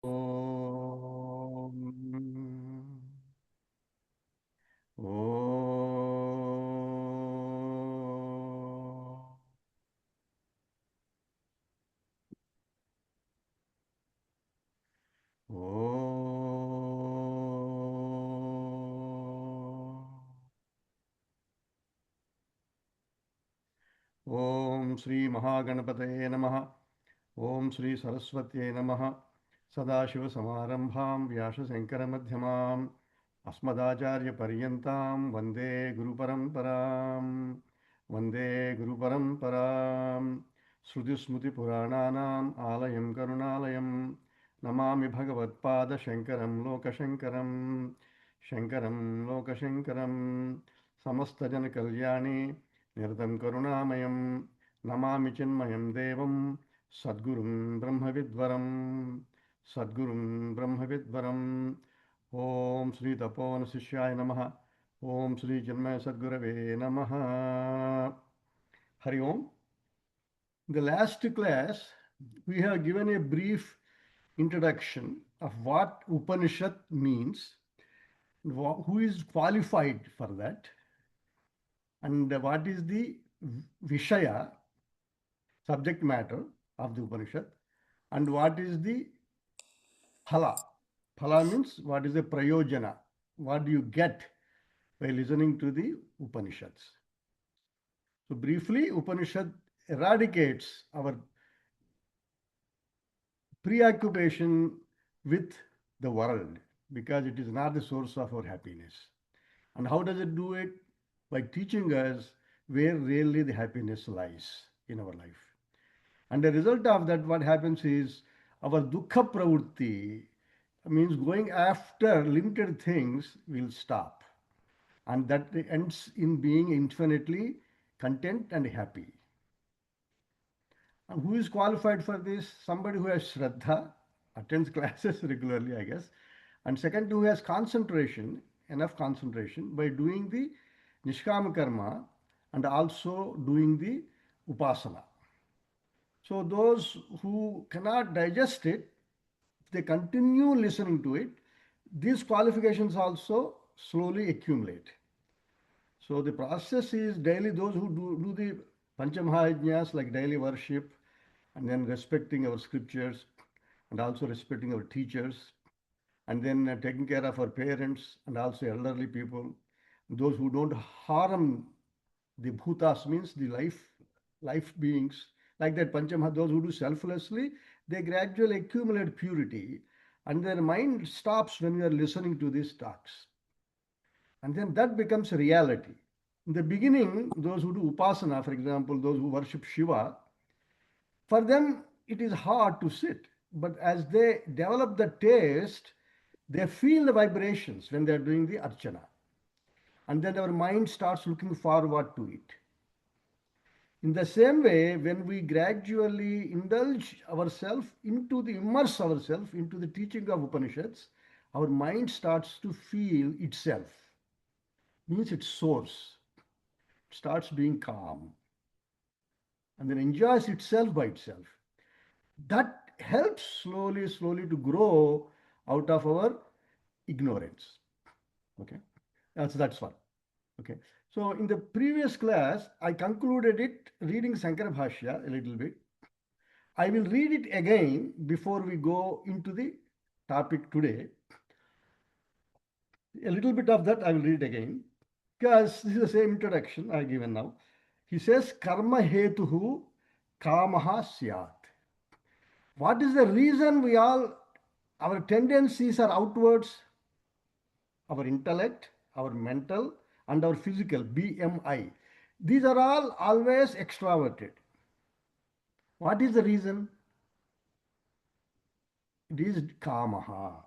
Om. Om. Om. Om Sri Mahaganapataye Namaha. Om Sri Saraswatye Namaha. Sadashiva Samarambham Vyasa Sankara Madhyamam Asmadacharya Paryantam Vande Guru Paramparam. Vande Guru Paramparam. Shruti Smruti Purananam Alayam Karunalayam Namami Bhagavad Shankaram Lokashankaram Shankaram Lokashankaram Samastajana Kalyani Nirtam Karunamayam Namami Chinmayam Devam Sadgurum Brahmavidvaram Sadgurum Brahmavidvaram Om Sri Tapona Sishyaya Namaha Om Sri Chinmaya Sadgurave Namaha Hari Om. In the last class, we have given a brief introduction of what Upanishad means, who is qualified for that, and what is the Vishaya, subject matter of the Upanishad, and what is the Phala. Phala means what is the Prayojana, what do you get by listening to the Upanishads. So briefly, Upanishad eradicates our preoccupation with the world because it is not the source of our happiness. And how does it do it? By teaching us where really the happiness lies in our life. And the result of that, what happens is our dukkha pravritti, means going after limited things, will stop. And that ends in being infinitely content and happy. And who is qualified for this? Somebody who has Shraddha, attends classes regularly, I guess. And second, who has concentration, enough concentration by doing the Nishkama Karma and also doing the Upasana. So those who cannot digest it, they continue listening to it, these qualifications also slowly accumulate. So the process is daily, those who do the Panchamahayajnas like daily worship and then respecting our scriptures and also respecting our teachers and then taking care of our parents and also elderly people, those who don't harm the bhutas means the life beings like that Panchamaha, those who do selflessly, they gradually accumulate purity and their mind stops when we are listening to these talks. And then that becomes a reality. In the beginning, those who do upasana, for example, those who worship Shiva, for them it is hard to sit. But as they develop the taste, they feel the vibrations when they are doing the archana. And then our mind starts looking forward to it. In the same way, when we gradually indulge ourselves immerse ourselves into the teaching of Upanishads, our mind starts to feel itself, means its source, it starts being calm, and then enjoys itself by itself. That helps slowly to grow out of our ignorance. Okay, that's one. Okay, so in the previous class, I concluded it reading Sankara Bhashya a little bit. I will read it again before we go into the topic today. A little bit of that I will read again because this is the same introduction I have given now. He says, Karma hetuhu kamaha syat. What is the reason our tendencies are outwards? Our intellect, our mental, and our physical, BMI. These are all always extroverted. What is the reason? It is kamaha.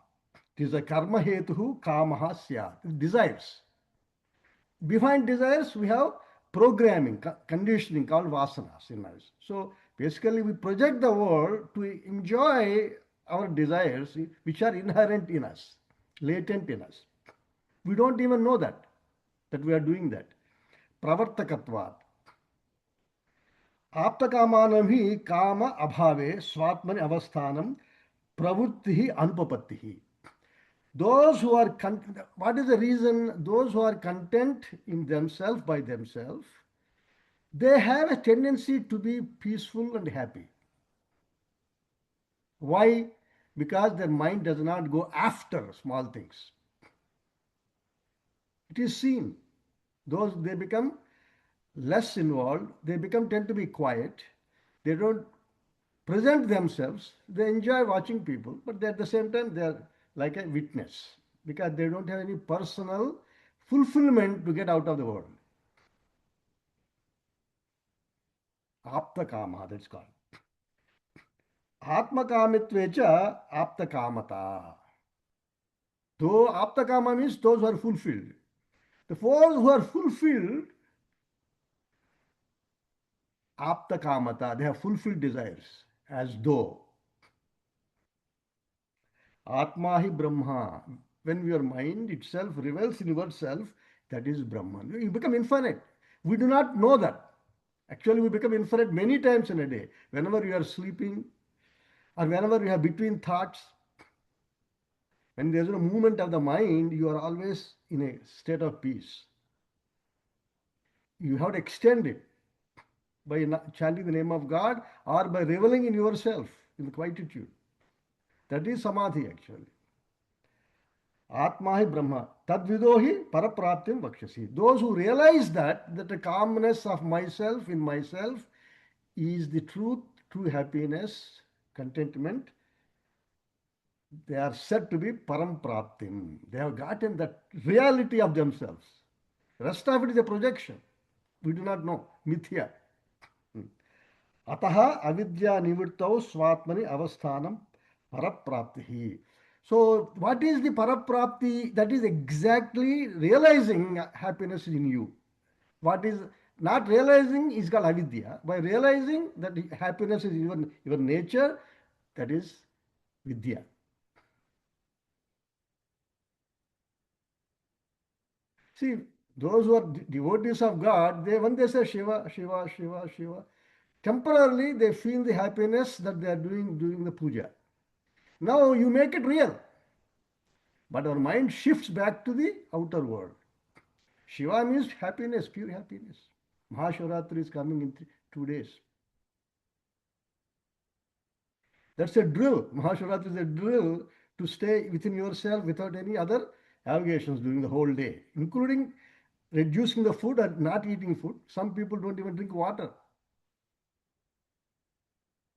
It is a karma hetuhu kamaha syat. Desires. Behind desires, we have programming, conditioning called vasanas in us. So basically, we project the world to enjoy our desires which are inherent in us, latent in us. We don't even know that we are doing that. Pravartakatvat. Aptakamanam hi kama abhave swatmani avasthanam pravuttihi anupapattihi. Those who are what is the reason? Those who are content in themselves by themselves, they have a tendency to be peaceful and happy. Why? Because their mind does not go after small things. It is seen. Those they become less involved, they become tend to be quiet, they don't present themselves, they enjoy watching people, but at the same time they are like a witness because they don't have any personal fulfillment to get out of the world. Apta kama, that's called. Atmakamitve cha apta kamata. Though apta kama means those who are fulfilled. The those who are fulfilled, apta kamata, they have fulfilled desires as though. Atma hi Brahma. When your mind itself reveals in yourself, that is Brahman. You become infinite. We do not know that. Actually, we become infinite many times in a day. Whenever you are sleeping or whenever you are between thoughts, when there is a movement of the mind, you are always in a state of peace. You have to extend it by chanting the name of God or by reveling in yourself in the quietude. That is samadhi actually. Atma hi Brahma. Tadvido hi parapraptim vakshasi. Those who realize that the calmness of myself in myself is the truth, true happiness, contentment, they are said to be parampraptim. They have gotten that reality of themselves. The rest of it is a projection. We do not know. Mithya. Ataha avidya nivrittau swatmani avasthanam paraprapti. So, what is the paraprapti? That is exactly realizing happiness in you. What is not realizing is called avidya. By realizing that happiness is your nature, that is vidya. See, those who are devotees of God, they when they say Shiva, Shiva, Shiva, Shiva, temporarily they feel the happiness that they are doing during the puja. Now you make it real. But our mind shifts back to the outer world. Shiva means happiness, pure happiness. Mahashivratri is coming in 2 days. That's a drill. Mahashivratri is a drill to stay within yourself without any other avocations during the whole day, including reducing the food and not eating food. Some people don't even drink water.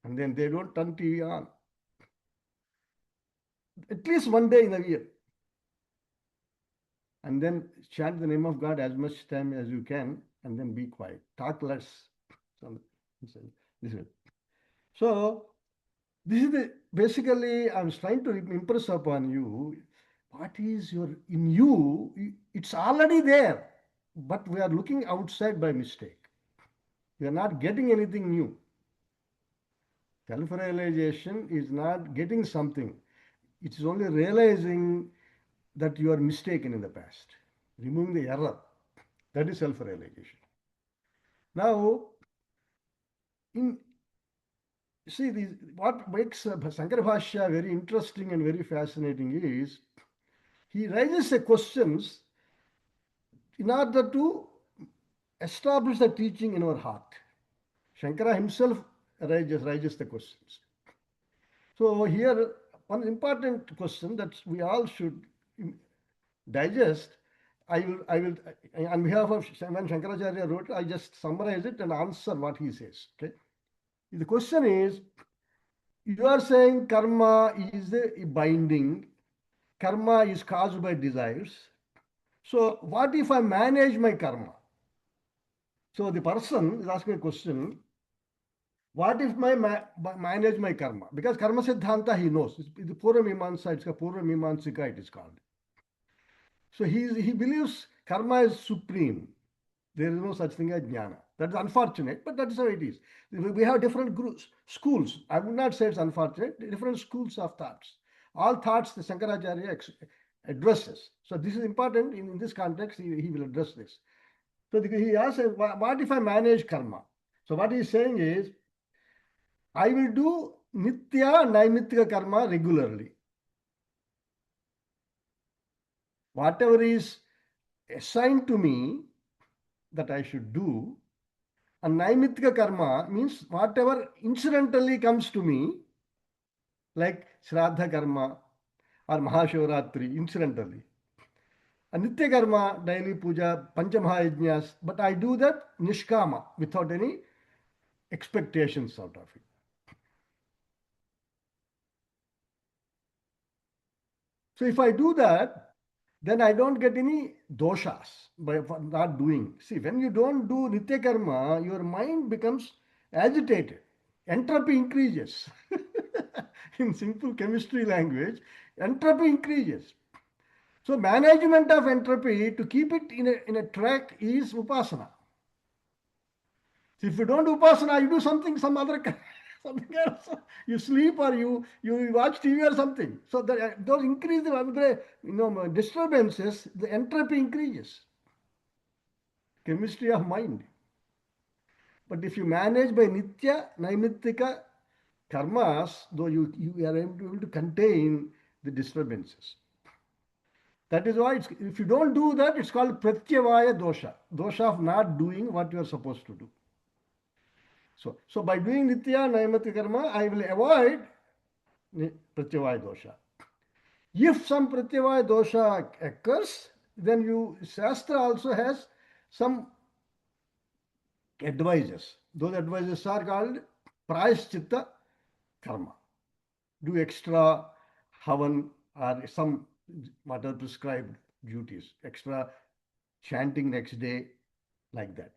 And then they don't turn TV on. At least one day in a year. And then chant the name of God as much time as you can and then be quiet. Talk less. So this is the basically I'm trying to impress upon you what is your in you, it's already there, but we are looking outside by mistake. We are not getting anything new. Self-realization is not getting something. It is only realizing that you are mistaken in the past. Removing the error. That is self-realization. Now, in see what makes Sankara Bhashya very interesting and very fascinating is he raises the questions in order to establish the teaching in our heart. Shankara himself raises the questions. So here, one important question that we all should digest, I will, on behalf of when Shankaracharya wrote, I just summarize it and answer what he says. Okay. The question is, you are saying karma is a binding, karma is caused by desires. So what if I manage my karma? So the person is asking a question, what if I manage my karma? Because karma siddhanta he knows. It's the Purva Mimamsa, it's a Purva Mimamsika it is called. So he believes karma is supreme. There is no such thing as jnana. That is unfortunate, but that is how it is. We have different groups, schools. I would not say it's unfortunate, different schools of thoughts. All thoughts the Shankaracharya addresses. So this is important. In this context, he will address this. So he asks, what if I manage karma? So what he is saying is, I will do nitya naimittika karma regularly. Whatever is assigned to me that I should do, and naimittika karma means whatever incidentally comes to me, like Shraddha karma or Mahashivratri, incidentally. And Nitya karma, daily puja, Panchamahayajnas, but I do that nishkama, without any expectations out of it. So if I do that, then I don't get any doshas by not doing. See, when you don't do Nitya karma, your mind becomes agitated. Entropy increases. In simple chemistry language, entropy increases. So management of entropy, to keep it in a track, is upasana. So if you don't upasana, you do something, some other something else. You sleep or you watch TV or something. So those increase the disturbances, the entropy increases. Chemistry of mind. But if you manage by nitya, naimittika karmas, though you are able to contain the disturbances. That is why if you don't do that, it's called pratyavaya dosha. Dosha of not doing what you are supposed to do. So by doing nitya naimittika karma, I will avoid pratyavaya dosha. If some pratyavaya dosha occurs, then Shastra also has some advices. Those advices are called prayaschitta karma. Do extra havan or some what are prescribed duties, extra chanting next day, like that.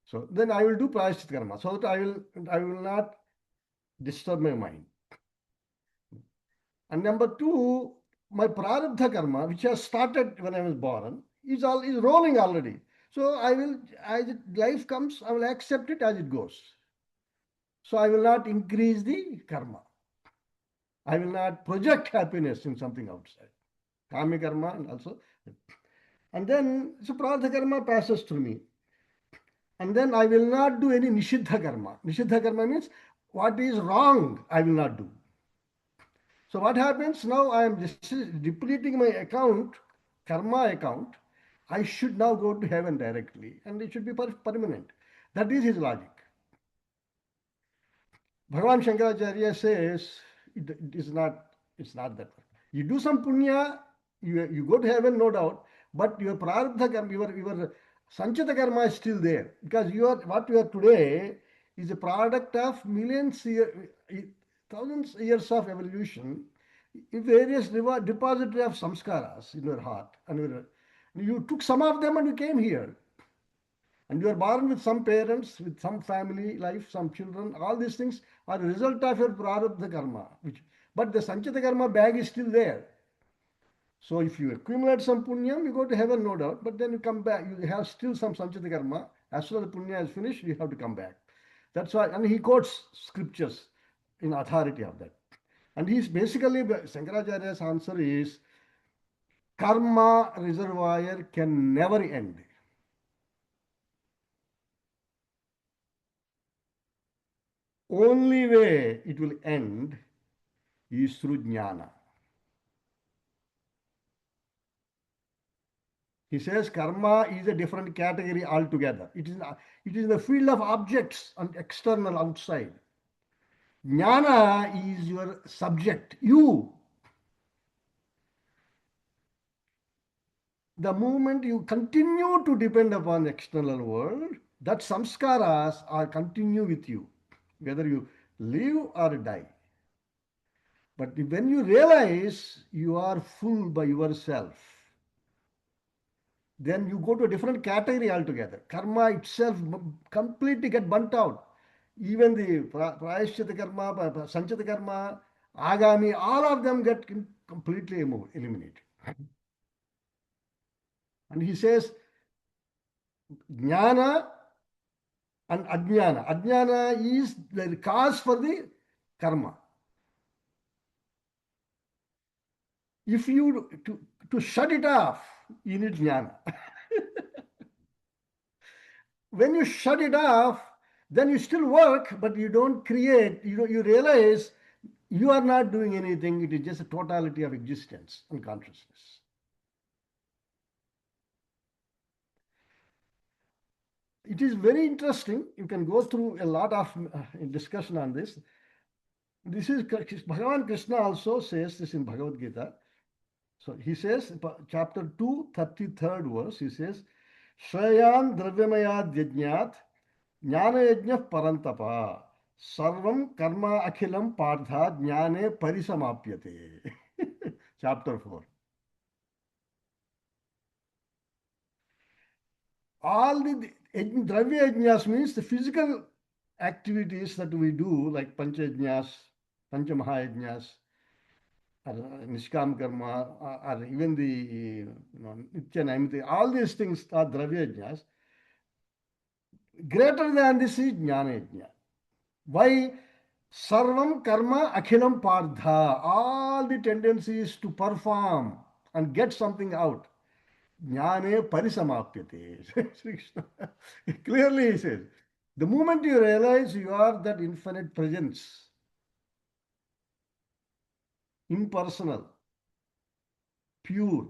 So then I will do prayaschitta karma, so that I will not disturb my mind. And number two, my prarabdha karma, which has started when I was born, is rolling already. So I will, as life comes, I will accept it as it goes. So I will not increase the karma. I will not project happiness in something outside. Kami karma and also. And then, so prarabdha karma passes through me. And then I will not do any nishiddha karma. Nishiddha karma means what is wrong, I will not do. So what happens now? I am depleting my account, karma account. I should now go to heaven directly, and it should be permanent. That is his logic. Bhagavan Shankaracharya says it is not. It's not that. You do some punya, you go to heaven, no doubt. But your prarabdha karma, your sanchita karma is still there, because what you are today is a product of thousands years of evolution, in various depository of samskaras in your heart, and you took some of them and you came here. And you are born with some parents, with some family life, some children. All these things are a result of your prarabdha karma. But the sanchita karma bag is still there. So if you accumulate some punyam, you go to heaven, no doubt. But then you come back, you have still some sanchita karma. As soon as the punya is finished, you have to come back. That's why, and he quotes scriptures in authority of that. And he's basically, Shankaracharya's answer is, karma reservoir can never end. Only way it will end is through jnana. He says karma is a different category altogether. It is in the field of objects and external outside. Jnana is your subject, you. The moment you continue to depend upon the external world, that samskaras are continue with you, whether you live or die. But when you realize you are full by yourself, then you go to a different category altogether. Karma itself completely get burnt out. Even the prayaschitta karma, sanchita karma, agami, all of them get completely eliminated. And he says, jnana and ajnana. Ajnana is the cause for the karma. If you, to shut it off, you need jnana. When you shut it off, then you still work, but you don't create, you realize You are not doing anything, it is just a totality of existence and consciousness. It is very interesting. You can go through a lot of discussion on this. This is Bhagavan Krishna also says this in Bhagavad Gita. So he says, chapter 2, 33rd verse, he says, Shrayan Dravyamaya Yajnat Jnana Yajna Parantapa Sarvam Karma Akhilam Partha Jnane Parisamapyate. Chapter 4. All the Dravya Yajnas means the physical activities that we do, like Pancha Yajnas, Pancha Mahayajnas, or Nishkam Karma, or even the Nitya Naimati, all these things are Dravya Yajnas. Greater than this is Jnana Yajna. Why? Sarvam Karma Akhilam Pardha. All the tendencies to perform and get something out. Jnane Parisamapyate. Sri Krishna. Clearly he says, the moment you realize you are that infinite presence, impersonal, pure,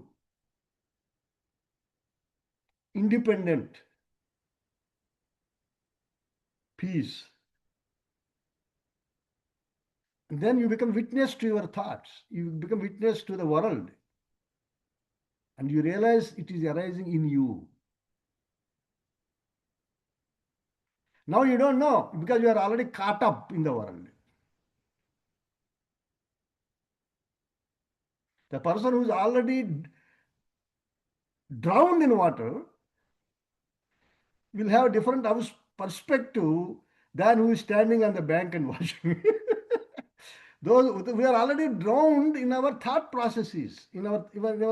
independent, peace, then you become witness to your thoughts. You become witness to the world. And you realize it is arising in you. Now you don't know because you are already caught up in the world. The person who is already drowned in water will have a different perspective than who is standing on the bank and watching. Those we are already drowned in our thought processes, in our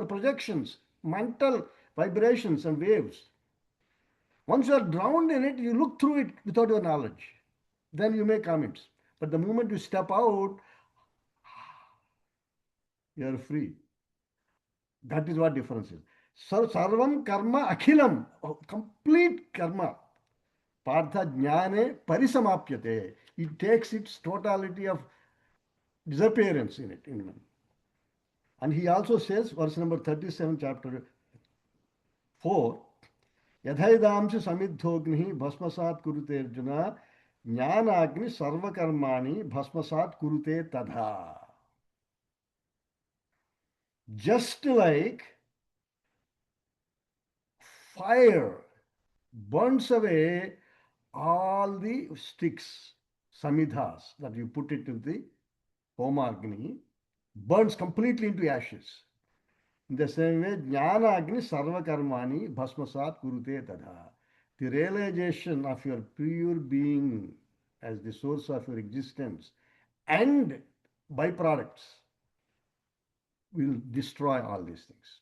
projections, mental vibrations and waves. Once you are drowned in it, you look through it without your knowledge. Then you make comments. But the moment you step out, you are free. That is what difference is. Sarvam karma akhilam, complete karma. Partha jnane parisamapyate. It takes its totality of disappearance in it. And he also says, verse number 37, chapter 4, Yadhaidamsi samidhogni bhasmasat kurute arjuna jnanagni sarvakarmani bhasmasat kurute tadha. Just like fire burns away all the sticks, samidhas, that you put it in the homagni, burns completely into ashes. In the same way, Jnana Agni Sarva Karmani Bhasmasat Kurute Tadha. The realization of your pure being as the source of your existence and byproducts will destroy all these things.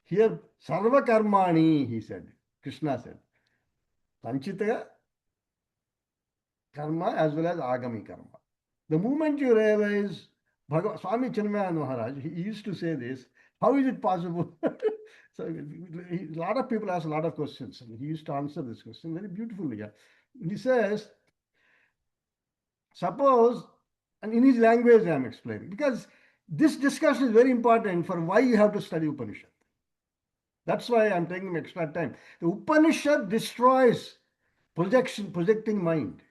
Here, Sarva Karmani, he said, Krishna said, Sanchita karma as well as Agami karma. The moment you realize, Swami Chinmaya Maharaj, he used to say this, how is it possible? So a lot of people ask a lot of questions, and he used to answer this question very beautifully. Yeah. He says, suppose, and in his language I am explaining, because this discussion is very important for why you have to study Upanishad. That's why I'm taking extra time. The Upanishad destroys projecting mind.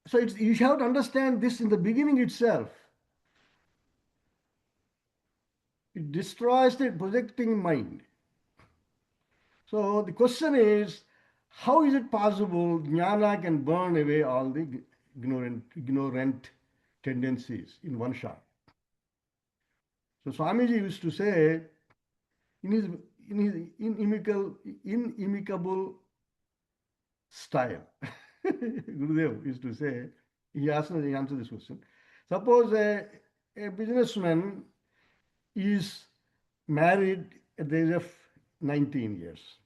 So you have to understand this in the beginning itself. It destroys the projecting mind. So the question is, how is it possible Jnana can burn away all the ignorant tendencies in one shot? So Swamiji used to say, in his inimicable style, Gurudev used to say, he answered this question. Suppose a businessman is married at the age of 19 years.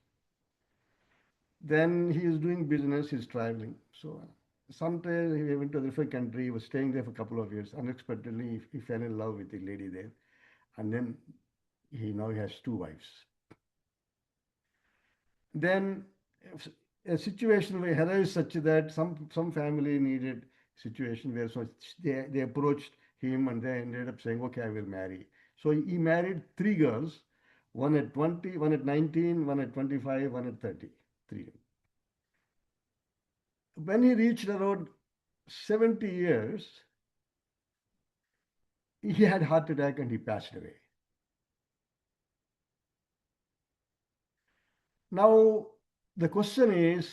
Then he is doing business, he's traveling. So sometime he went to a different country, he was staying there for a couple of years. Unexpectedly, he fell in love with a lady there. And then he now has two wives. Then a situation where arose such that some family needed situation where so they approached him and they ended up saying, okay, I will marry. So he married three girls, one at 20, one at 19, one at 25, one at 30. Three. When he reached around 70 years, he had heart attack and he passed away. Now the question is,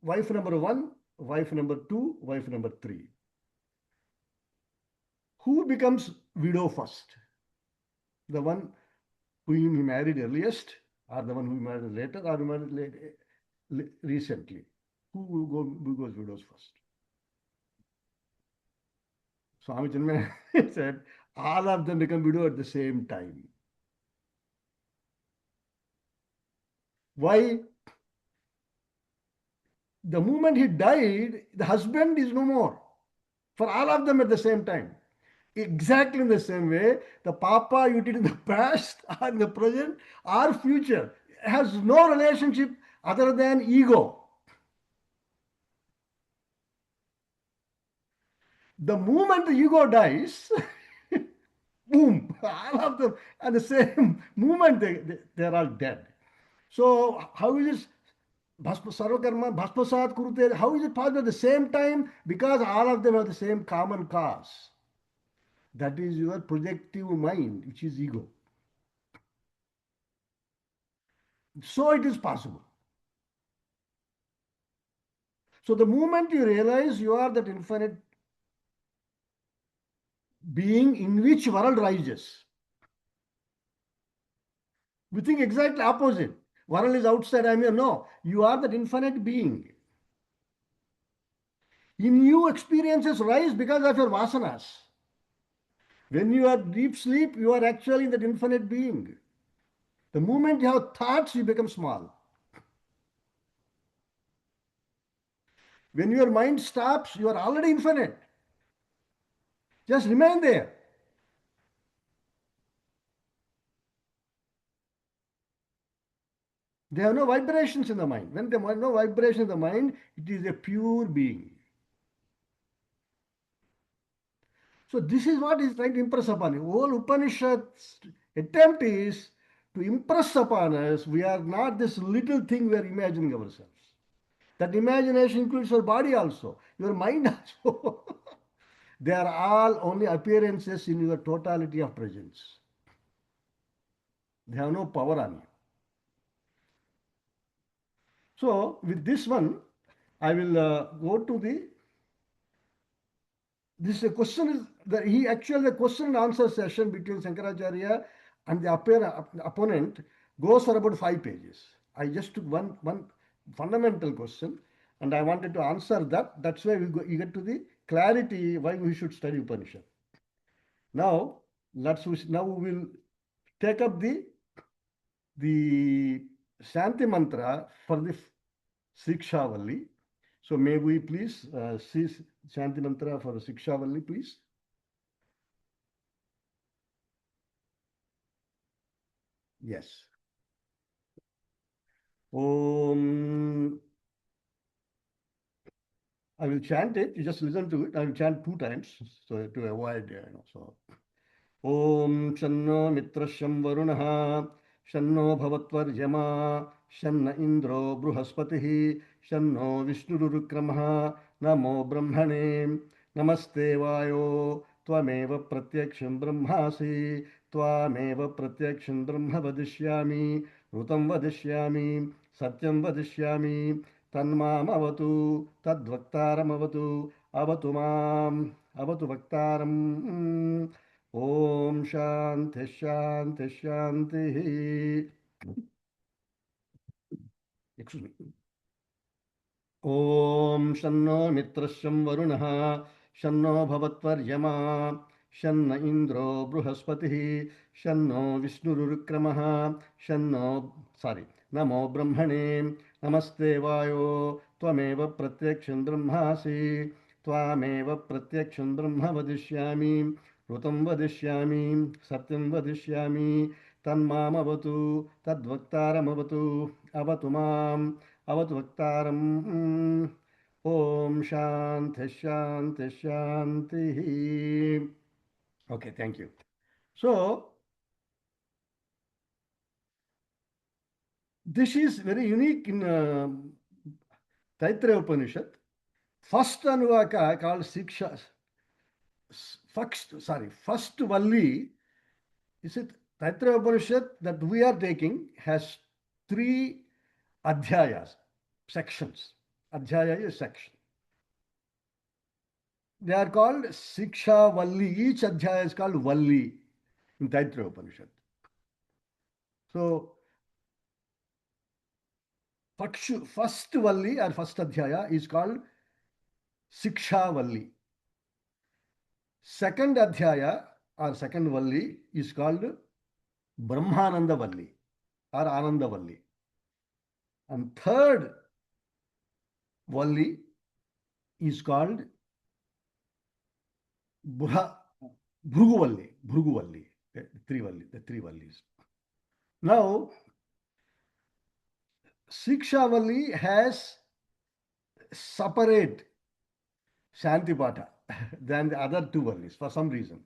wife number one, wife number two, wife number three. Who becomes widow first? The one whom he married earliest, or the one who married later, or who married recently? Who goes widows first? Swami Chinmaya said, all of them become widow at the same time. Why? The moment he died, the husband is no more for all of them at the same time. Exactly in the same way, the papa you did in the past or in the present or future has no relationship other than ego. The moment the ego dies, boom, all of them at the same moment they're all dead. So how is this Sarvakarma, Bhaspasat Kurute, how is it possible at the same time? Because all of them have the same common cause. That is your projective mind, which is ego. So it is possible. So the moment you realize you are that infinite being in which world rises, we think exactly opposite. World is outside, I'm here. No, you are that infinite being. In you, experiences rise because of your vasanas. When you are deep sleep, you are actually that infinite being. The moment you have thoughts, you become small. When your mind stops, you are already infinite. Just remain there. They have no vibrations in the mind. When they have no vibration in the mind, it is a pure being. So this is what is trying to impress upon you. All Upanishad's attempt is to impress upon us we are not this little thing we are imagining ourselves. That imagination includes your body also, your mind also. They are all only appearances in your totality of presence. They have no power on you. So with this one, I will go to the this question is that he actually the question and answer session between Shankaracharya and the opponent goes for about 5 pages. I just took one fundamental question and I wanted to answer that. That's why you get to the clarity why we should study Upanishad. Now now we will take up the Shanti Mantra for the Siksha Valli. So may we please see Shanti Mantra for the Siksha Valli, please. Yes. Om. I will chant it. You just listen to it. I will chant 2 times, so to avoid, so. Om Shanno Mitrasham Varunaha Shanno Bhavatvarjama Shanna Indro Bruhaspatihi Shanno Vishnurukramaha Namo Brahmane Namaste Vayo Tvameva Pratyaksham Brahmasi Tvameva Pratyaksham Brahma Vadishyami Rutam Vadishyami Satyam Vadishyami Tanmam Avatu Tadvaktaram Avatu Avatu Mam Avatu Vaktaram Om Shanti Shanti Shanti. Excuse me. Om Shanno Mitrasham Varunaha Shanno Bhavatvaryama Shanna Indro Bruhaspatihi Shanno Vishnurukramaha Shanno sorry Namo Brahmane Namaste Vayo Tvameva Pratyaksham Brahmasi Tvameva Pratyaksham Brahma Vadishyami Rutam Vadishyami Satyam Vadishyami Tanmamavatu Tadvaktaramavatu avatu mam, avatu vaktaram. Om Shanti Shanti Shanti. Okay, thank you. So, this is very unique in Taittiriya Upanishad. First Anuvaka called Siksha, first Valli is it Taittiriya Upanishad that we are taking has three adhyayas, sections. Adhyaya is section. They are called Siksha Valli. Each adhyaya is called Valli in Taittiriya Upanishad. So, first Valli or first adhyaya is called Siksha Valli. Second adhyaya or second Valli is called Brahmananda Valli or Ananda Valli. And third Valli is called Bhrugu Valli, the three Vallis. Now, Siksha Valli has separate Shanti Patha than the other two Vallis for some reason.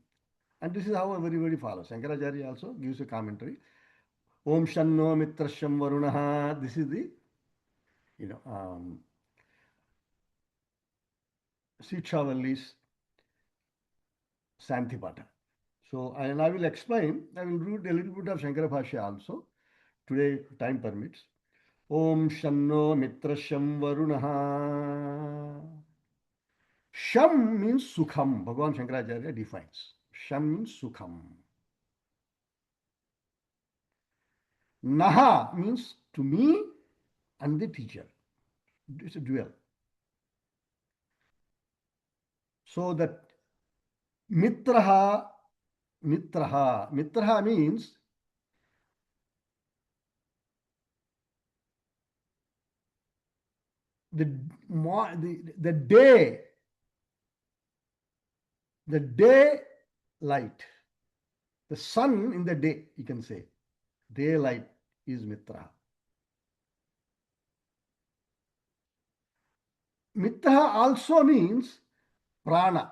And this is how everybody follows. Shankaracharya also gives a commentary. Om Shanno Mitrasham Varunaha. This is the, you know, Siksha Valli's Shanti Patha. So, and I will explain, I will read a little bit of Shankara Bhashya also. Today, time permits. Om Shanno Mitrasham Varunaha. Sham means Sukham. Bhagavan Shankaracharya defines. Sham means Sukham. Naha means to me and the teacher. It's a dual. So that Mitraha means the day, light, the sun in the day, you can say. Daylight is Mitraha. Mitraha also means prana.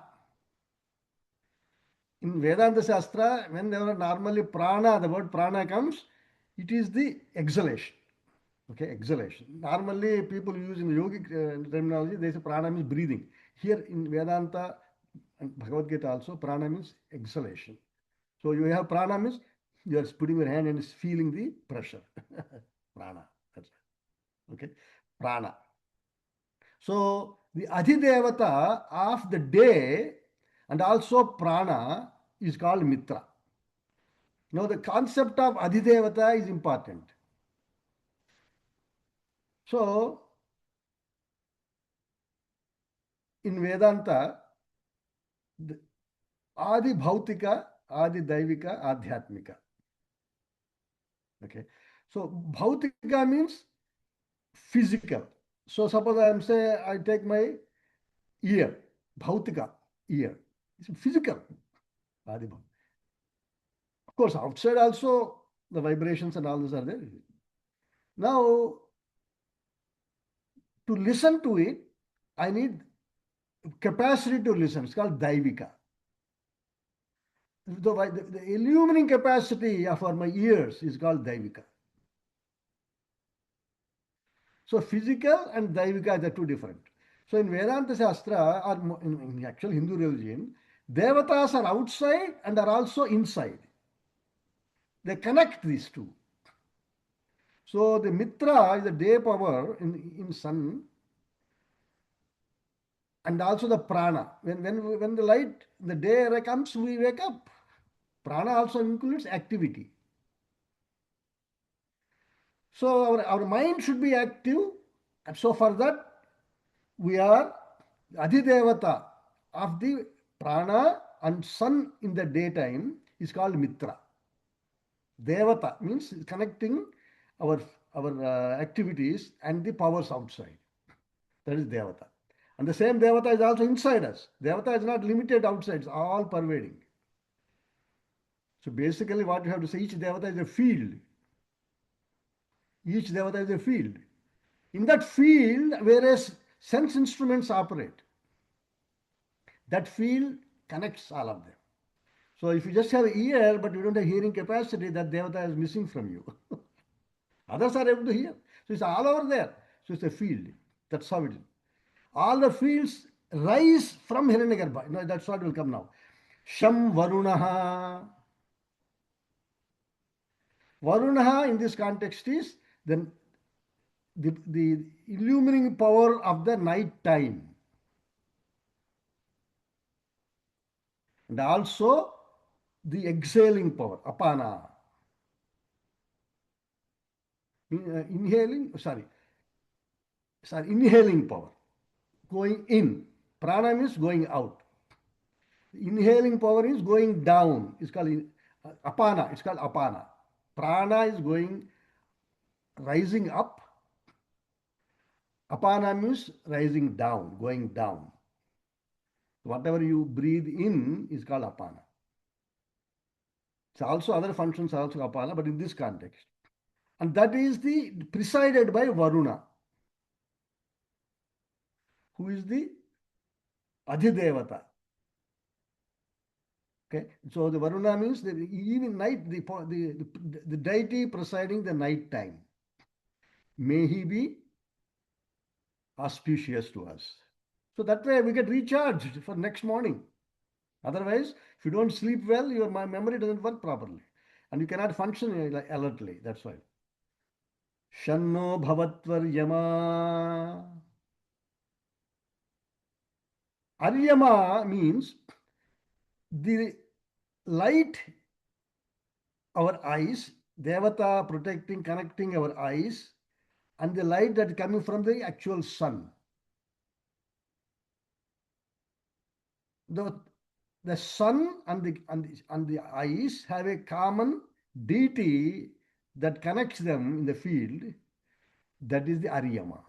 In Vedanta Shastra, when there are normally prana, the word prana comes, it is the exhalation. Okay, exhalation. Normally, people use in the yogic terminology, they say prana means breathing. Here in Vedanta and Bhagavad Gita also, prana means exhalation. So you have prana means you are putting your hand and feeling the pressure. Prana. That's okay. Prana. So the Adhidevata of the day and also prana is called Mitra. Now the concept of Adhidevata is important. So in Vedanta, Adi Bhautika, Adi Daivika, Adhyatmika. Okay. So Bhautika means physical. So suppose I am say I take my ear, Bhautika, ear. It's physical. Adi Bhautika. Of course, outside also the vibrations and all those are there. Now, to listen to it, I need capacity to listen. It's called Daivika. The illumining capacity for my ears is called Daivika. So physical and Daivika are the two different. So in Vedanta Shastra or in actual Hindu religion, Devatas are outside and are also inside. They connect these two. So the Mitra is the day power in sun and also the prana. When the light, the day comes, we wake up. Prana also includes activity. So our mind should be active. And so for that, we are Adhidevata of the prana and sun in the daytime is called Mitra. Devata means connecting our activities and the powers outside. That is Devata. And the same Devata is also inside us. Devata is not limited outside, it's all pervading. So basically what you have to say, each Devata is a field. Each devata is a field. In that field, whereas sense instruments operate, that field connects all of them. So if you just have ear but you don't have hearing capacity, that devata is missing from you. Others are able to hear. So it's all over there. So it's a field. That's how it is. All the fields rise from Hiranyagarbha. No, that's what will come now. Sham Varunaha. Varunaha in this context is the illumining power of the night time. And also the exhaling power, apana. Inhaling power. Going in. Prana means going out. Inhaling power is going down. It's called apana. It's called apana. Prana is going rising up. Apana means rising down, going down. Whatever you breathe in is called apana. So also other functions are also apana, but in this context. And that is the presided by Varuna, who is the Adhidevata. Okay, so the Varuna means the even night, the deity presiding the night time. May he be auspicious to us. So that way we get recharged for next morning. Otherwise, if you don't sleep well, your memory doesn't work properly. And you cannot function alertly. That's why. Shanno Bhavatvaryama. Aryama means the light, our eyes, Devata protecting, connecting our eyes, and the light that is coming from the actual sun. The sun and the eyes have a common deity that connects them in the field. That is the Aryama.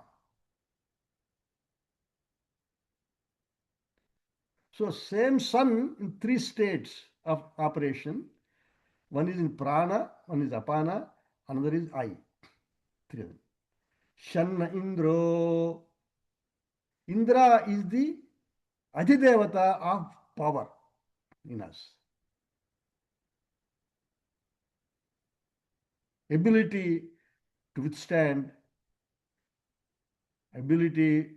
So same sun in three states of operation. One is in prana, one is apana, another is I. Three of them. Shanna Indro. Indra is the Adhidevata of power in us. Ability to withstand, ability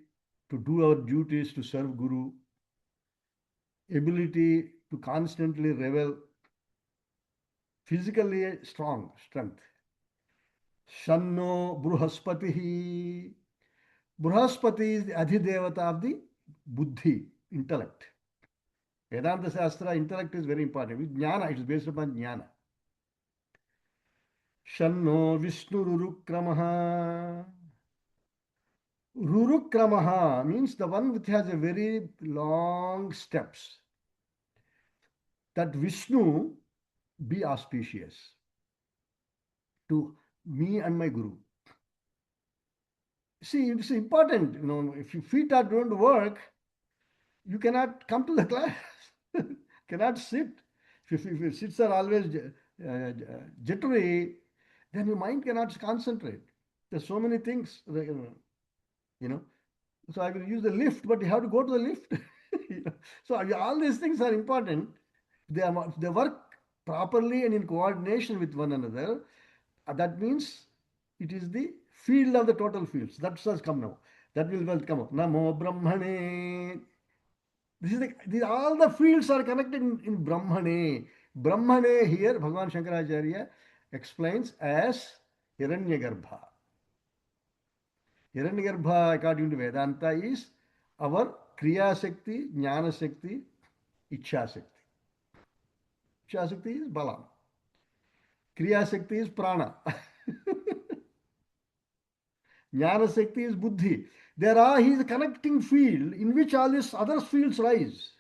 to do our duties to serve Guru, ability to constantly revel, physically strong strength. Shanno Bruhaspatihi. Bruhaspati is the Adhidevata of the Buddhi, intellect. Vedanta Shastra, intellect is very important. With Jnana, it is based upon Jnana. Shanno Vishnu Rurukramaha. Rurukramaha means the one which has a very long steps. That Vishnu be auspicious to me and my Guru. See, it's important, if your feet don't work, you cannot come to the class, cannot sit. If your sits are always jittery, then your mind cannot concentrate. There's so many things, So I will use the lift, but you have to go to the lift. So all these things are important. They work properly and in coordination with one another. That means it is the field of the total fields. That has come now. That will come up. Namo Brahmane. All the fields are connected in Brahmane. Brahmane here, Bhagavan Shankaracharya explains as Hiranyagarbha. Hiranyagarbha, according to Vedanta, is our Kriya Shakti, Jnana Shakti, Ichha Shakti. Ichha Shakti is Bala. Kriya Shakti is Prana. Jnana Shakti is Buddhi. He is a connecting field in which all these other fields rise.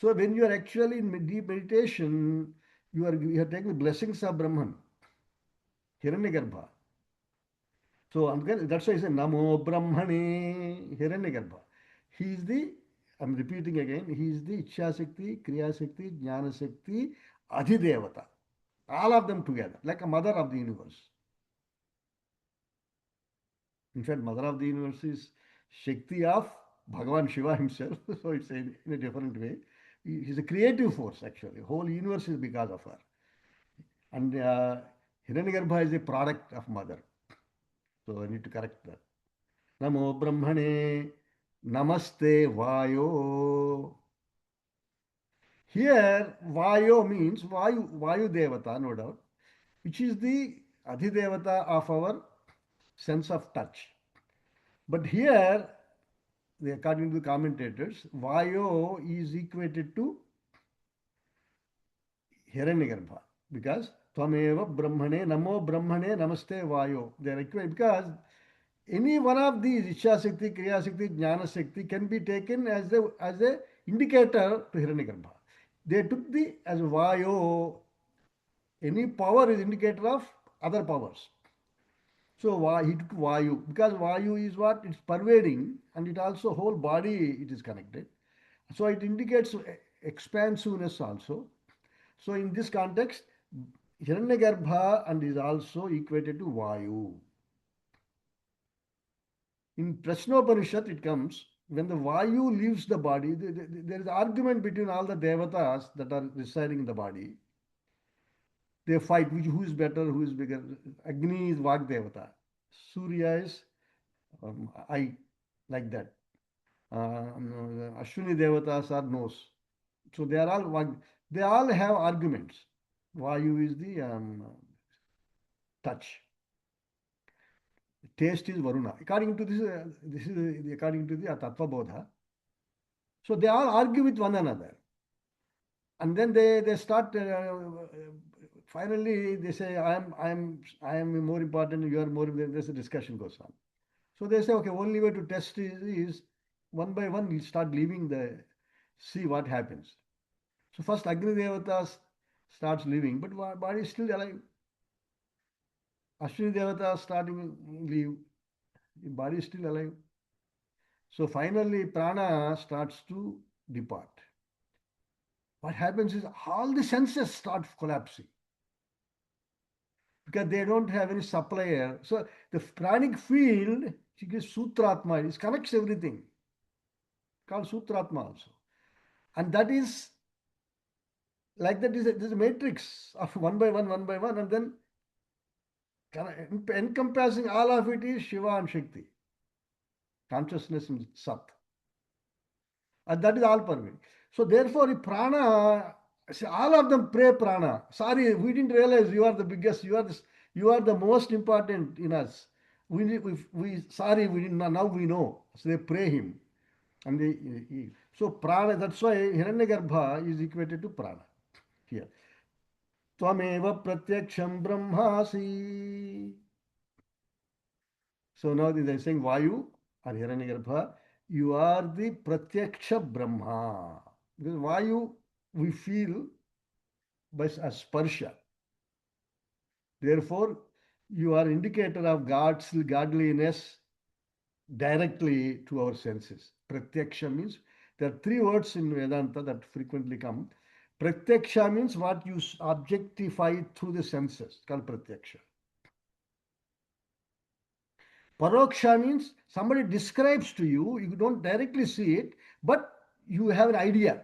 So when you are actually in deep meditation, you are taking the blessings of Brahman, Hiranyagarbha. So that's why he said Namo Brahmane Hiranyagarbha. He is the I'm repeating again, he is the Ichha Shakti, Kriya Shakti, Jnana Shakti, Adhidevata. All of them together, like a mother of the universe. In fact, mother of the universe is Shakti of Bhagavan Shiva himself. So it's in a different way. He's a creative force actually. Whole universe is because of her. And Hiranyagarbha is a product of mother. So I need to correct that. Namo Brahmane Namaste Vayo. Here, Vayo means Vayu Devata, no doubt, which is the Adhidevata of our sense of touch. But here, according to the commentators, Vayo is equated to Hiranyagarbha because Tvameva Brahmane Namo Brahmane Namaste Vayo. They are equated because any one of these Ichha Shakti, Kriya Shakti, Jnana Shakti can be taken as a indicator to Hiranyagarbha. They took the as Vayo. Any power is indicator of other powers. So he took Vayu because Vayu is what? It's pervading and it also whole body it is connected. So it indicates expansiveness also. So in this context, Hiranyagarbha and is also equated to Vayu. In Prashnopanishad it comes, when the Vayu leaves the body, there is argument between all the devatas that are residing in the body. They fight who is better, who is bigger. Agni is Vag Devata. Surya is I, like that. Ashwini Devatas are nose. So they are all Vag. They all have arguments. Vayu is the touch. Taste is Varuna. According to this is according to the Tattva Bodha. So they all argue with one another. And then they start finally they say I am more important, you are more important. There's a discussion goes on. So they say, okay, only way to test is one by one, you start leaving see what happens. So first Agni Devata starts leaving, but body is still alive. Ashwini Devata starting leave, body is still alive. So finally prana starts to depart. What happens is all the senses start collapsing because they don't have any supplier. So the pranic field, which is Sutratma, it connects everything. Called Sutratma also. And that is like that is a matrix of one by one, and then encompassing all of it is Shiva and Shakti. Consciousness in Sat. And that is all pervading. So therefore, if prana, see, all of them pray prana. Sorry, we didn't realize you are the biggest, you are the most important in us. Sorry, we didn't, now we know. So they pray him. And so prana, that's why Hiranyagarbha is equated to prana here. Tvameva pratyaksham brahmasi. So now they are saying Vayu or Hiranyagarbha, you are the pratyaksha Brahma. Because Vayu we feel by sparsha. Therefore, you are indicator of godliness directly to our senses. Pratyaksha means there are three words in Vedanta that frequently come. Pratyaksha means what you objectify through the senses, called pratyaksha. Paroksha means somebody describes to you, you don't directly see it, but you have an idea.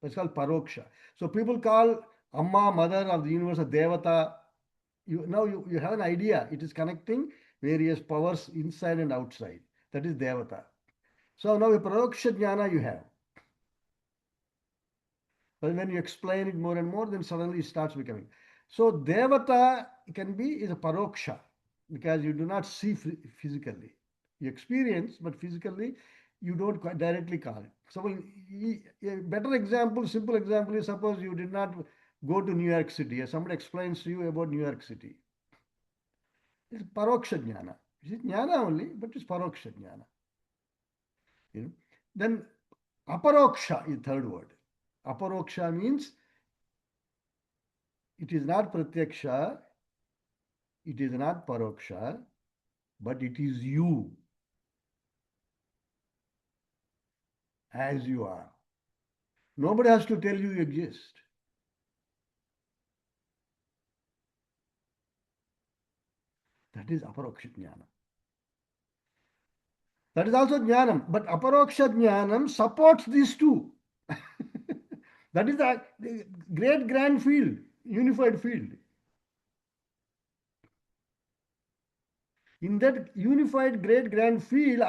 That's called paroksha. So people call Amma, mother of the universe, a Devata. Now you have an idea. It is connecting various powers inside and outside. That is Devata. So now a paroksha jnana you have. But when you explain it more and more, then suddenly it starts becoming. So Devata is a paroksha because you do not see physically. You experience, but physically you don't quite directly call it. So a better example, simple example is suppose you did not go to New York City. Somebody explains to you about New York City. It's paroksha jnana. It's jnana only, but it's paroksha jnana. Then aparoksha is the third word. Aparoksha means it is not pratyaksha, it is not paroksha, but it is you. as you are. Nobody has to tell you exist. That is aparoksha jnana. That is also jnanam, but aparoksha jnanam supports these two. That is the great grand field, unified field. In that unified great grand field,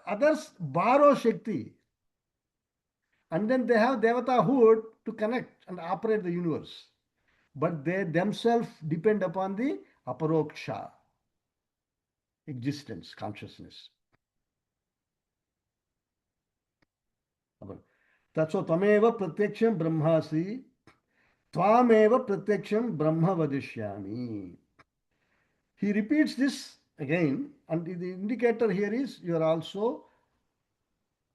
others borrow Shakti. And then they have Devatahood to connect and operate the universe. But they themselves depend upon the aparoksha existence, consciousness. That's what Tameva Pratyaksham Brahmasi, Tvameva Pratyaksham Brahma Vadishyami. He repeats this again, and the indicator here is you are also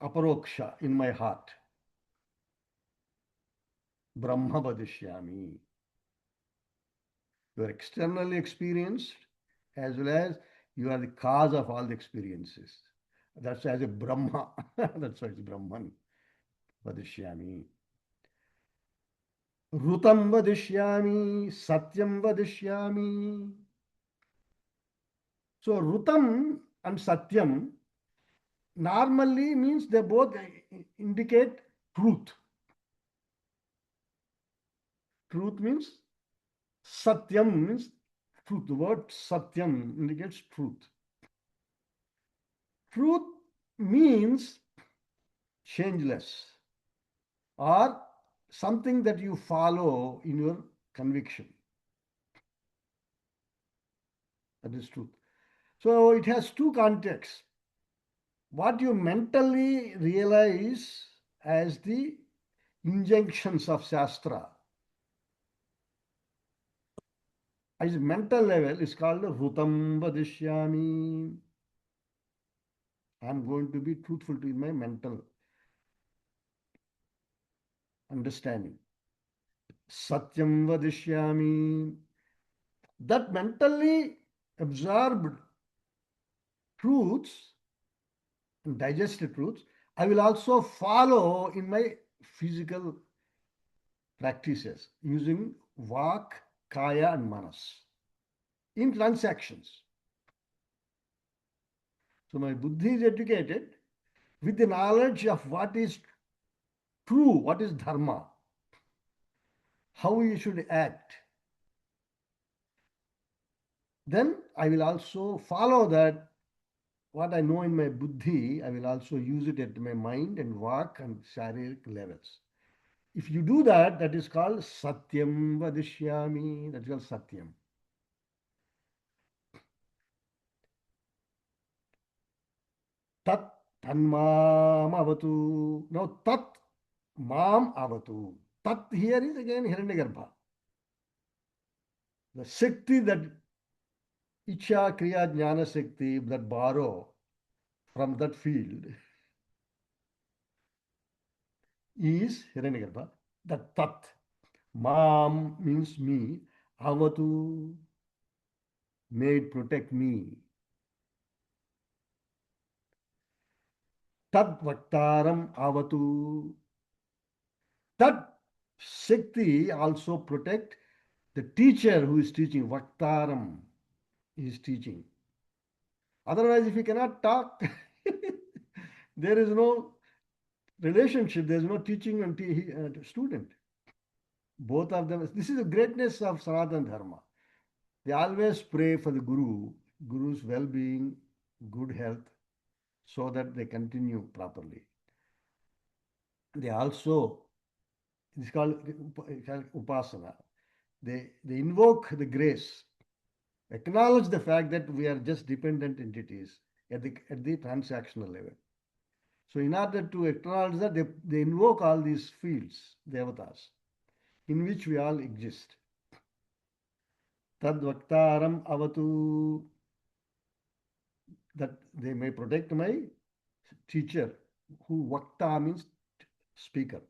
aparoksha in my heart. Brahma Vadishyami. You are externally experienced as well as you are the cause of all the experiences. That's as a Brahma. That's why it's Brahman. Vadishyami. Rutam Vadishyami. Satyam Vadishyami. So Rutam and Satyam normally means they both indicate truth. Truth means Satyam means truth. The word Satyam indicates truth. Truth means changeless or something that you follow in your conviction. That is truth. So it has two contexts. What you mentally realize as the injunctions of Shastra, as mental level, is called Rutam Vadishyami. I am going to be truthful to my mental understanding. Satyam Vadishyami. That mentally absorbed truths and digested truths, I will also follow in my physical practices using Vak, Kaya, and Manas in transactions. So my buddhi is educated with the knowledge of what is true, what is dharma, how you should act. Then I will also follow that what I know in my buddhi, I will also use it at my mind and Vak and sharirik levels. If you do that, that is called Satyam Vadishyami. That is called Satyam. Tat Tanmam Avatu. Now, Tat Mam Avatu. Tat here is again Hiranyagarbha. The Shakti that Icha Kriya Jnana Shakti that borrow from that field is Hiranyagarbha. That Tat. Mam means me. Avatu. May it protect me. Tad Vaktaram Avatu. That Shakti also protect the teacher who is teaching. Vaktaram is teaching. Otherwise, if he cannot talk, there is no relationship. There is no teaching and student. Both of them. This is the greatness of Sanatana Dharma. They always pray for the Guru's well-being, good health, so that they continue properly. They also, it's called upasana. They invoke the grace, acknowledge the fact that we are just dependent entities at the transactional level. So in order to acknowledge that, they invoke all these fields, devatas, in which we all exist. Tad Vaktaram Avatu, that they may protect my teacher, who Vakta means speaker.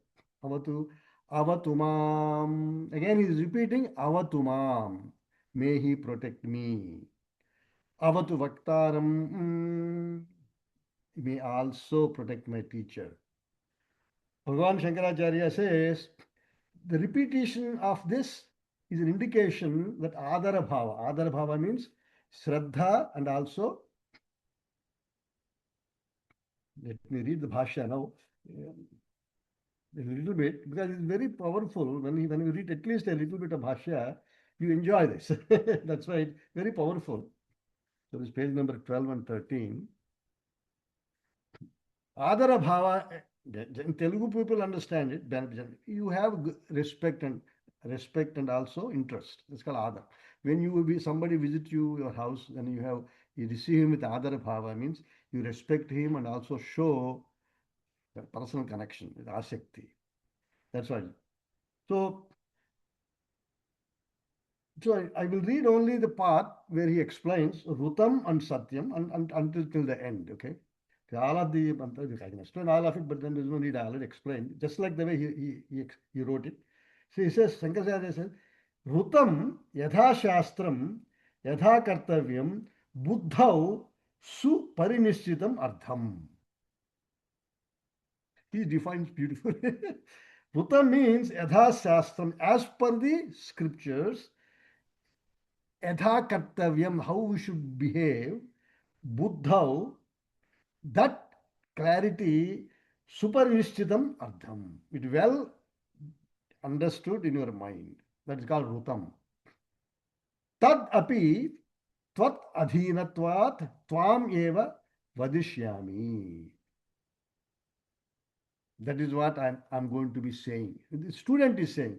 Avatu, Avatumam. Again, he is repeating Avatumam. May he protect me. Avatu Vaktaram. May also protect my teacher. Bhagavan Shankaracharya says the repetition of this is an indication that Adara Bhava. Adara Bhava means Shraddha and also, let me read the Bhashya now. A little bit, because it's very powerful. When you read at least a little bit of Bhashya, you enjoy this. That's why it's very powerful. So this page number 12 and 13. Adara Bhava, Telugu people understand it. You have respect and also interest. That's called Adar. When somebody visit your house, then you receive him with Adara Bhava, means you respect him and also show personal connection with Asakti. That's why. So, I will read only the part where he explains Rutam and Satyam and until till the end. Okay. All of the mantras, I can explain all of it, but then there's no need. I already explained. Just like the way he wrote it. So he says, Shankaracharya says, Rutam yatha shastram yatha kartavyam buddhau suparinishchitam artham. He defines beautifully. Rutam means yatha shastram, as per the scriptures, yatha kartavyam, how we should behave, buddhau, that clarity, suparinishchitam artham. It well understood in your mind. That is called rutam. Tad api tvat adhinatvat tvam eva vadishyami. That is what I'm going to be saying. The student is saying.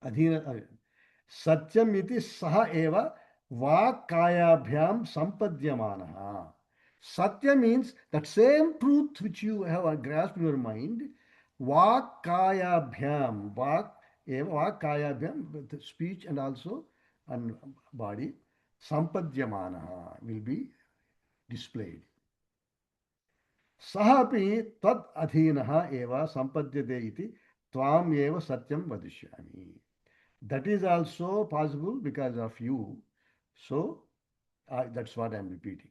Adhina, Satyam iti saha eva vakayabhyam sampadyamanaha. Satya means that same truth which you have grasped in your mind, vakayabhyam, vakayabhyam, the speech and also and body, sampadyamanaha will be displayed. Sahapi tad adhinaha eva sampadyate iti tvam eva satyam vadishyami. That is also possible because of you. So, that's what I am repeating.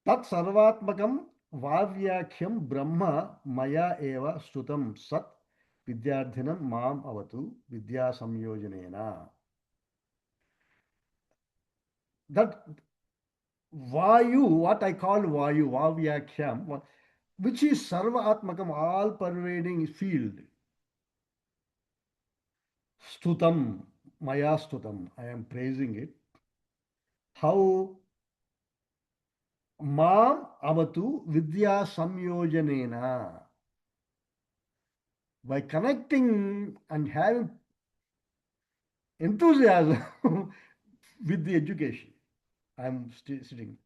Tat sarvatmakam vavyakhyam brahma maya eva stutam sat vidyardhinam mam avatu vidya samyojanena. That vayu, what I call vayu, vavyakhyam, which is sarvatmakam, all pervading field. Stutam, maya stutam, I am praising it. How? Mam avatu vidya samyojanena. By connecting and having enthusiasm with the education, I am sitting.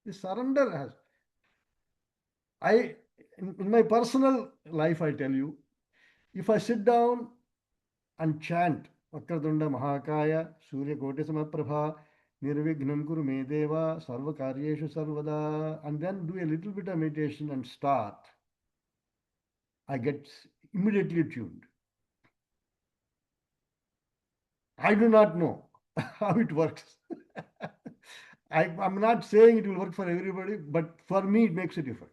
The surrender has. In my personal life, I tell you, if I sit down and chant Vakratunda Mahakaya, Surya Kote Samaprabha, Nirvignam Kuru Medeva, Sarva Karyeshu Sarvada, and then do a little bit of meditation and start, I get immediately tuned. I do not know how it works. I'm not saying it will work for everybody, but for me, it makes a difference.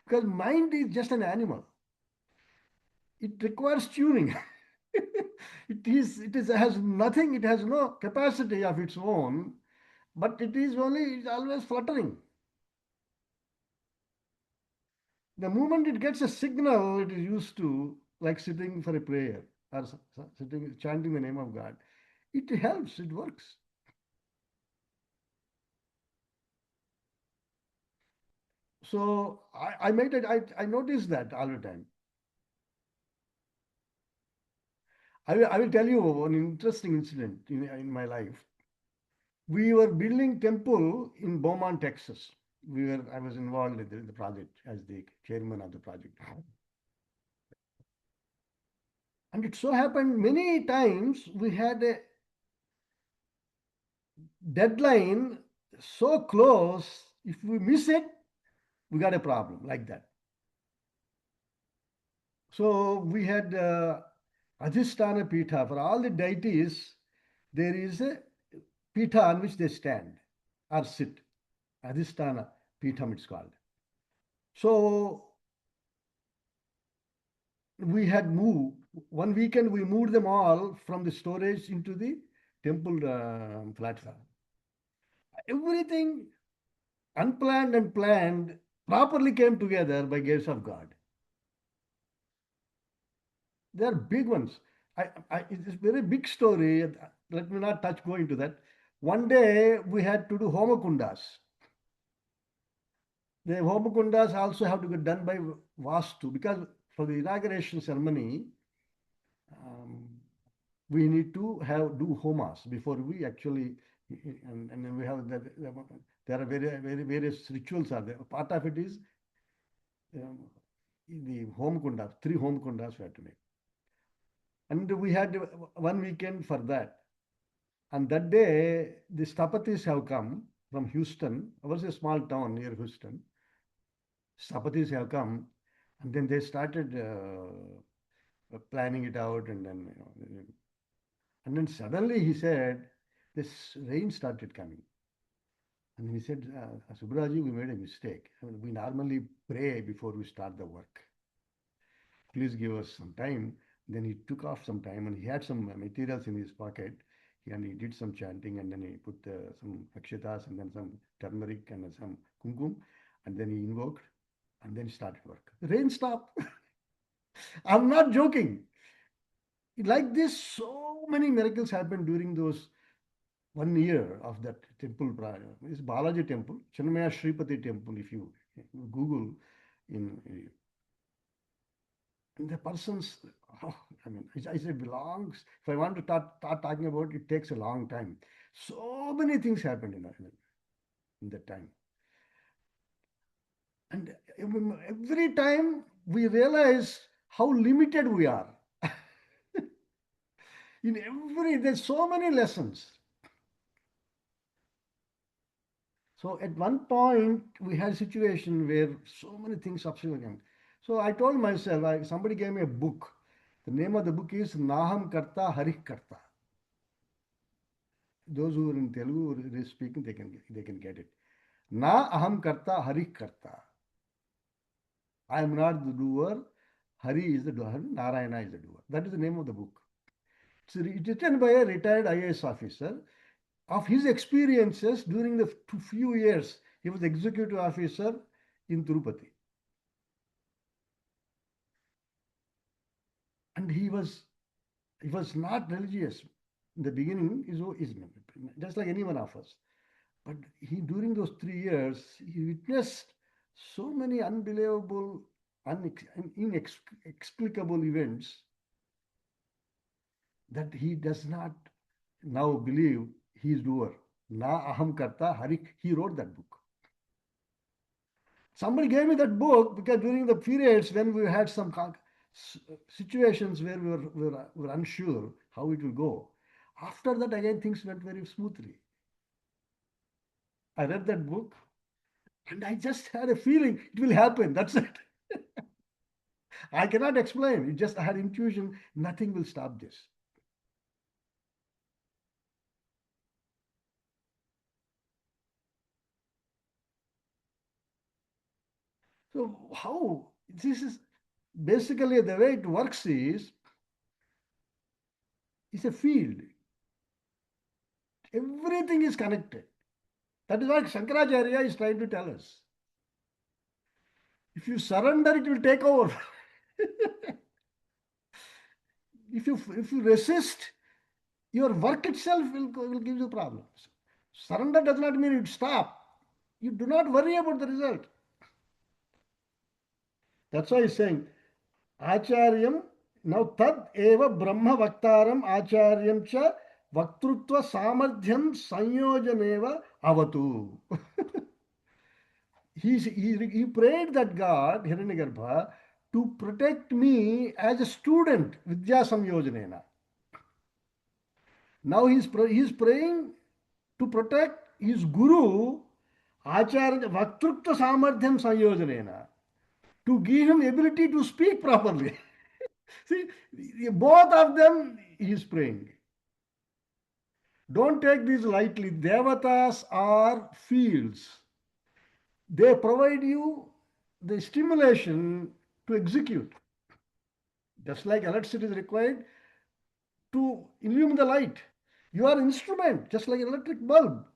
Because mind is just an animal. It requires tuning. It has nothing, it has no capacity of its own, but it's always fluttering. The moment it gets a signal, it is used to, like sitting for a prayer or sitting, chanting the name of God. It helps, it works. So I made it, I noticed that all the time. I will tell you one interesting incident in my life. We were building temple in Beaumont, Texas. I was involved in the project as the chairman of the project. And it so happened many times we had a deadline so close, if we miss it, we got a problem like that. So we had Adhisthana Pitha. For all the deities, there is a Pitha on which they stand. or sit. Adhisthana Peetham it's called. So we had moved, one weekend we moved them all from the storage into the temple platform. Everything unplanned and planned properly came together by grace of God. They are big ones. It's a very big story. Let me not go into that. One day we had to do homakundas. The homakundas also have to be done by Vastu because for the inauguration ceremony, um, we need to do homas before we actually, and then we have there are various rituals are there. Part of it is um, the home kundas, three home kundas we had to make. And we had one weekend for that. And that day, the Stapatis have come from Houston. It was a small town near Houston. Stapatis have come, and then they started planning it out, and then and then suddenly he said, this rain started coming. And he said, Subraji, we made a mistake. I mean, we normally pray before we start the work. Please give us some time. Then he took off some time and he had some materials in his pocket. And he did some chanting and then he put some akshatas and then some turmeric and some kumkum. And then he invoked and then he started work. The rain stopped. I'm not joking. Like this, so many miracles happened during those 1 year of that temple. It's Balaji temple, Chinmaya Shripati temple. If you Google in the person's, oh, I mean, I say belongs. If I want to start talking about it, it takes a long time. So many things happened in that time. And every time we realize how limited we are. There's so many lessons. So at one point, we had a situation where so many things upset him. So I told myself, somebody gave me a book. The name of the book is Naham Karta Harih Karta. Those who are in Telugu who are speaking, they can get it. Na Aham Karta Harih Karta. I am not the doer. Hari is the doer. Narayana is the doer. That is the name of the book. It's written by a retired IAS officer. Of his experiences during the few years, he was executive officer in Tirupati. And he was not religious. In the beginning, is just like any one of us. But during those 3 years, he witnessed so many unbelievable, inexplicable events that he does not now believe he is doer. Na aham karta hari. He wrote that book. Somebody gave me that book because during the periods when we had some situations where we were unsure how it will go. After that, again, things went very smoothly. I read that book and I just had a feeling it will happen. That's it. I cannot explain. It just I had intuition. Nothing will stop this. So how? This is basically the way it works is it's a field. Everything is connected. That is what Shankaracharya is trying to tell us. If you surrender, it will take over. if you resist, your work itself will give you problems. Surrender does not mean you stop. You do not worry about the result. That's why he's saying, Acharyam, now tad eva brahma vaktaram acharyam cha vaktrutva samadhyam sanyojaneva avatu. He prayed that God, Hiranyagarbha, to protect me as a student, Vidya Samyojanena. Now he's praying to protect his guru, Acharya Vaktrukta Samadhyam Sanyojanena, to give him ability to speak properly. See, both of them he is praying. Don't take these lightly. Devatas are fields. They provide you the stimulation to execute. Just like electricity is required to illumine the light. You are an instrument, just like an electric bulb.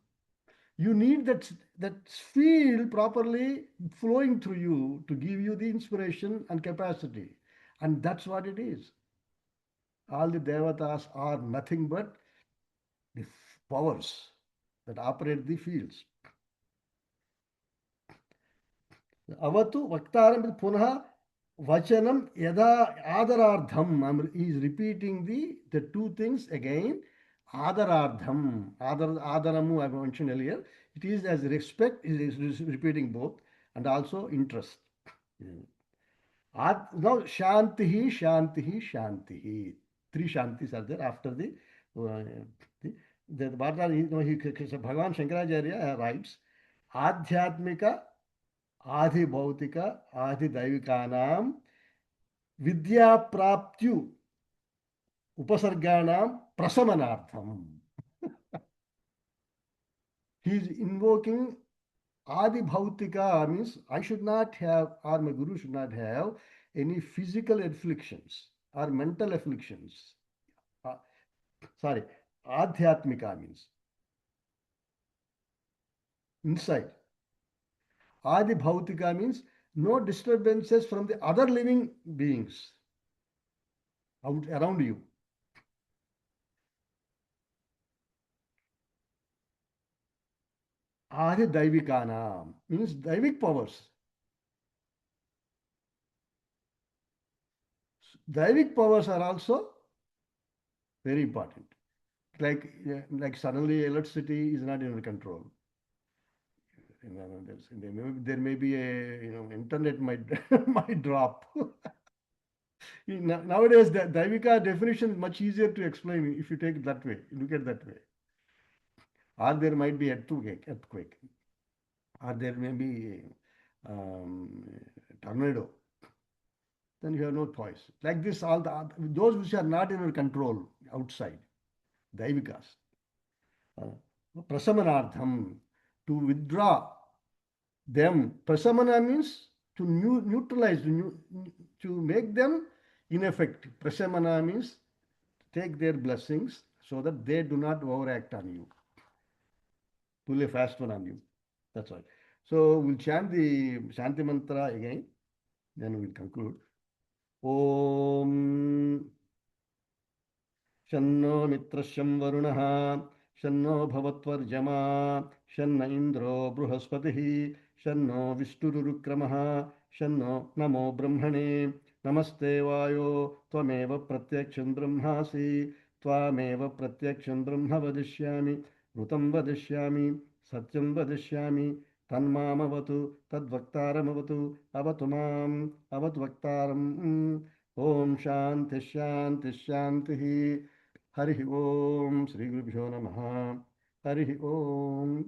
You need that field properly flowing through you to give you the inspiration and capacity. And that's what it is. All the devatas are nothing but the powers that operate the fields. Avatu Vaktaram Punha Vachanam Yada Adarardham. He is repeating the two things again. Adarardham. Adaramu I mentioned earlier. It is as respect, it is repeating both, and also interest. Now Shantihi, Shantihi, Shantihi. Three Shantis are there after uh, the, what are, Bhagavan Shankaracharya writes, Adhyatmika आधि भौतिक आधि दैविकानां विद्या प्राप्त्यु उपसर्गाणां प्रशमनार्थम. He is invoking Adi Bhautika, means I should not have, or my guru should not have any physical afflictions or mental afflictions. Uh, sorry, Adhyatmika means inside. Adi Bhautika means no disturbances from the other living beings out around you. Adi Daivikana means Daivik powers. Daivik powers are also very important. Like suddenly electricity is not in your control. There may be a, internet might might drop. Nowadays, the Daivika definition is much easier to explain if you take it that way, look at that way. Or there might be earthquake, or there may be tornado. Then you have no choice. Like this, all those which are not in your control outside, Daivikas. Prasamanartham, to withdraw them. Prasamana means to neutralize, to make them ineffective. Prasamana means take their blessings so that they do not overact on you, pull a fast one on you. That's all. So we'll chant the Shanti Mantra again, then we'll conclude. Om शन्नो मित्रशं वरुणः शन्नो भवत्वर्यमा शन्न इन्द्रो बृहस्पतिः शन्नो विष्णुरुक्रमः शन्नो नमो ब्रह्मणे नमस्ते वायो त्वमेव प्रत्यक्षं ब्रह्मासि त्वामेव प्रत्यक्षं ब्रह्म वदिष्यामि ऋतं वदिष्यामि सत्यं वदिष्यामि तन्मामवतु तद्वक्तारमवतु अवतु माम् अवतु वक्तारम्. ओम शांति शांति शांति. हरि ओम. श्री गुरुभ्यो नमः. हरि ओम.